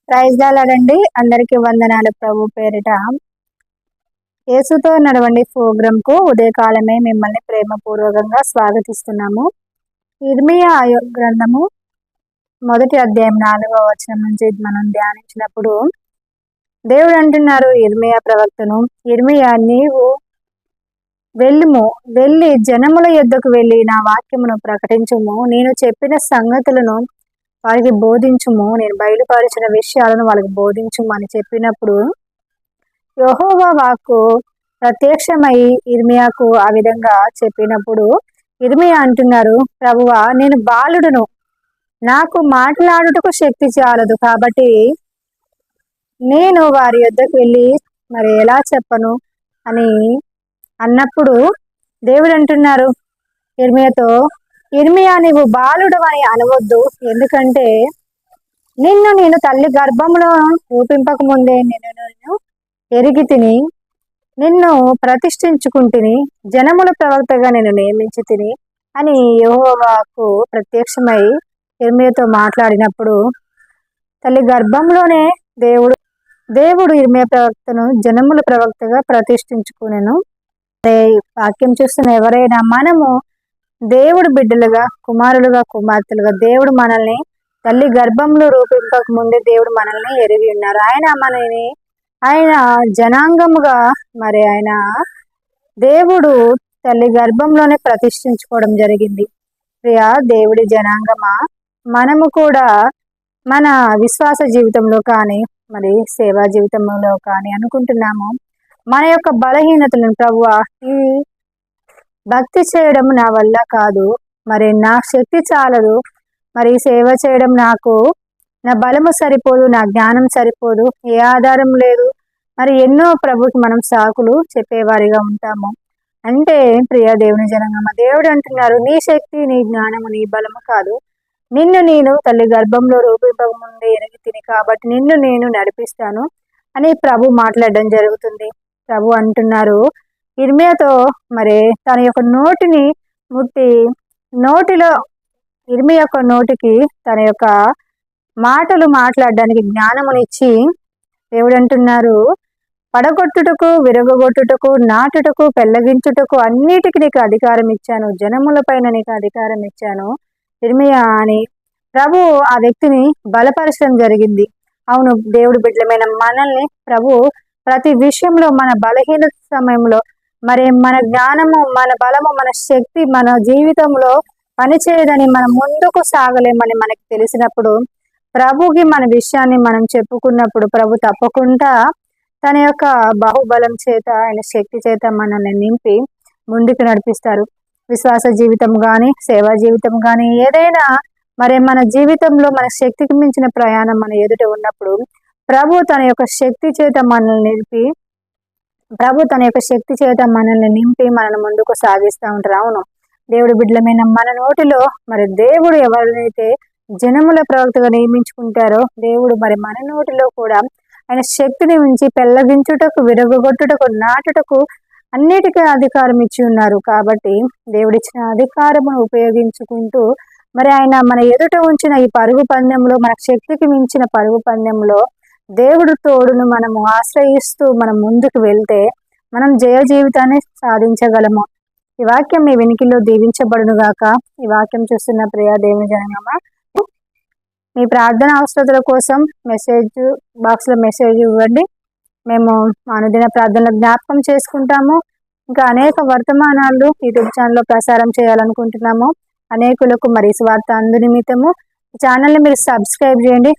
Praise lord. అందరికీ వందనాలు ప్రభు పేరిట. యేసుతో నడవండి ప్రోగ్రామ్ కు ఉదయకాలమే మిమ్మల్ని ప్రేమపూర్వకంగా స్వాగతిస్తున్నాము. ఇర్మియా గ్రంథము 1వ అధ్యాయం 4వ వచనం నుంచి మనం ధ్యానించినప్పుడు దేవుడు అంటున్నారు ఇర్మియా ప్రవక్తను, ఇర్మియా నీవు వెళ్ళి జనముల యొద్దకు వెళ్ళి నా వాక్యమును ప్రకటించుము, నేను చెప్పిన సంగతులను వారికి బోధించుము, నేను బయలుపరిచిన విషయాలను వాళ్ళకి బోధించుము అని చెప్పినప్పుడు యెహోవా వాక్కు ప్రత్యక్షమై ఇర్మియాకు ఆ విధంగా చెప్పినప్పుడు ఇర్మియా అంటున్నారు, ప్రభువా నేను బాలుడును, నాకు మాట్లాడుటకు శక్తి చాలదు, కాబట్టి నేను వారి యొద్దకు వెళ్ళి మరి ఎలా చెప్పను అని అన్నప్పుడు దేవుడు అంటున్నారు ఇర్మియాతో, ఇర్మియా నీవు బాలుడు అని అనవద్దు, ఎందుకంటే నిన్ను నేను తల్లి గర్భంలో రూపింపక ముందే నేను ఎరిగి తిని నిన్ను ప్రతిష్ఠించుకుంటుని జనముల ప్రవక్తగా నేను నియమించి తిని అని యెహోవాకు ప్రత్యక్షమై ఇర్మియాతో మాట్లాడినప్పుడు తల్లి గర్భంలోనే దేవుడు ఇర్మియా ప్రవక్తను జనముల ప్రవక్తగా ప్రతిష్ఠించుకునేను. వాక్యం చూస్తున్న ఎవరైనా మనము దేవుడు బిడ్డలుగా, కుమారులుగా, కుమార్తెలుగా దేవుడు మనల్ని తల్లి గర్భంలో రూపింపక ముందే దేవుడు మనల్ని ఎరిగి ఉన్నారు. ఆయన జనాంగముగా మరి ఆయన దేవుడు తల్లి గర్భంలోనే ప్రతిష్ఠించుకోవడం జరిగింది. ప్రియా దేవుడి జనాంగమా, మనము కూడా మన విశ్వాస జీవితంలో కానీ మరి సేవా జీవితంలో కానీ అనుకుంటున్నాము మన యొక్క బలహీనతలను, ప్రభువా ఈ భక్తి చేయడం నా వల్ల కాదు, మరి నా శక్తి చాలదు, మరి సేవ చేయడం నాకు నా బలము సరిపోదు, నా జ్ఞానం సరిపోదు, ఏ ఆధారం లేదు, మరి ఎన్నో ప్రభుకి మనం సాకులు చెప్పేవారిగా ఉంటాము. అంటే ప్రియ దేవుని జనాంగమ, దేవుడు అంటున్నారు నీ శక్తి, నీ జ్ఞానము, నీ బలము కాదు, నిన్ను నేను తల్లి గర్భంలో రూపింపక ముందే ఎరిగి తిని కాబట్టి నిన్ను నేను నడిపిస్తాను అని ప్రభు మాట్లాడడం జరుగుతుంది. ప్రభు అంటున్నారు ఇర్మియాతో, మరి తన యొక్క నోటిని ముట్టి ఇర్మియా యొక్క నోటికి తన యొక్క మాటలు మాట్లాడడానికి జ్ఞానమునిచ్చి దేవుడు అంటున్నారు, పడగొట్టుటకు, విరగొట్టుటకు, నాటుటకు, పెళ్లగించుటకు అన్నిటికీ నీకు అధికారం ఇచ్చాను, జనముల పైన నీకు అధికారం ఇచ్చాను ఇర్మియా అని ప్రభు ఆ వ్యక్తిని బలపరచడం జరిగింది. అవును, దేవుడు బిడ్డలమైన మనల్ని ప్రభు ప్రతి విషయంలో మన బలహీన సమయంలో మరి మన జ్ఞానము, మన బలము, మన శక్తి మన జీవితంలో పనిచేయదని మనం ముందుకు సాగలేమని మనకి తెలిసినప్పుడు ప్రభుకి మన విషయాన్ని మనం చెప్పుకున్నప్పుడు ప్రభు తప్పకుండా తన యొక్క బాహుబలం చేత, ఆయన శక్తి చేత మనల్ని నింపి ముందుకు నడిపిస్తారు. విశ్వాస జీవితం కానీ సేవా జీవితం కానీ ఏదైనా మరి మన జీవితంలో మన శక్తికి మించిన ప్రయాణం మన ఎదుట ఉన్నప్పుడు ప్రభు తన యొక్క శక్తి చేత మనల్ని నింపి మనల్ని ముందుకు సాగిస్తూ ఉంటారు. అవును, దేవుడి బిడ్డలమైన మన నోటిలో మరి దేవుడు ఎవరైతే జనముల ప్రవక్తగా నియమించుకుంటారో దేవుడు మరి మన నోటిలో కూడా ఆయన శక్తిని ఉంచి పెళ్లగించుటకు, విరగొట్టుటకు, నాటుటకు అన్నిటికీ అధికారం ఇచ్చి ఉన్నారు. కాబట్టి దేవుడిచ్చిన అధికారమును ఉపయోగించుకుంటూ మరి ఆయన మన ఎదుట ఉంచిన ఈ పరుగు పందెంలో, మన శక్తికి మించిన పరుగు పందెంలో దేవుడు తోడును మనము ఆశ్రయిస్తూ మనం ముందుకు వెళ్తే మనం జయ జీవితాన్ని సాధించగలము. ఈ వాక్యం మీ వెనికిలో దీవించబడును గాక. ఈ వాక్యం చూస్తున్న ప్రియా దేవుని జనాంగమా, మీ ప్రార్థన అవసరతల కోసం మెసేజ్ బాక్స్ లో మెసేజ్ ఇవ్వండి. మేము అనుదిన ప్రార్థనలో జ్ఞాపకం చేసుకుంటాము. ఇంకా అనేక వర్తమానాలు యూట్యూబ్ ఛానల్లో ప్రసారం చేయాలనుకుంటున్నాము. అనేకులకు మరి స్వార్థ అందు నిమిత్తము ఛానల్ని మీరు సబ్స్క్రైబ్ చేయండి.